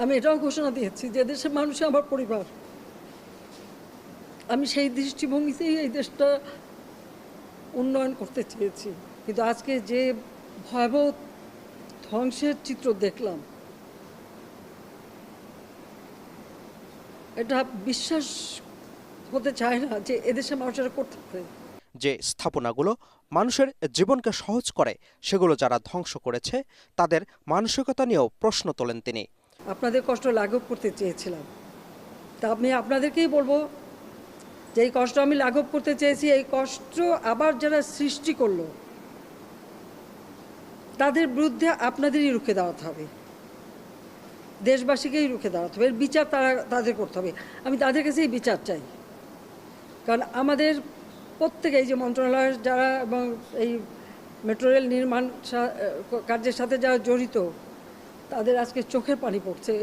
আমি এটাও ঘোষণা দিয়েছি যে দেশের মানুষ আমার পরিবার। আমি সেই দৃষ্টিভঙ্গিতেই এই দেশটা উন্নয়ন করতে চেয়েছি, কিন্তু আজকে যে ভয়াবহ ধ্বংসের চিত্র দেখলাম, এটা বিশ্বাস হতে চায় না যে এদেশের মানুষেরা করতে পারে। যে স্থাপনাগুলো মানুষের জীবনকে সহজ করে সেগুলো যারা ধ্বংস করেছে তাদের মানসিকতা নিয়েও প্রশ্ন তোলেন তিনি। আপনাদের কষ্ট লাঘব করতে চেয়েছিলাম, তা আমি আপনাদেরকেই বলবো যে এই কষ্ট আমি লাঘব করতে চেয়েছি, এই কষ্ট আবার যারা সৃষ্টি করলো তাদের বিরুদ্ধে আপনাদেরই রুখে দাঁড়াতে হবে, দেশবাসীকেই রুখে দাঁড়াতে হবে। এর বিচার তাদের করতে হবে। আমি তাদের কাছেই বিচার চাই, কারণ আমাদের প্রত্যেকে এই যে মন্ত্রণালয়ের যারা এবং এই মেট্রো রেল নির্মাণ কার্যের সাথে যারা জড়িত তাদের আজকে চোখের পানি পড়ছে।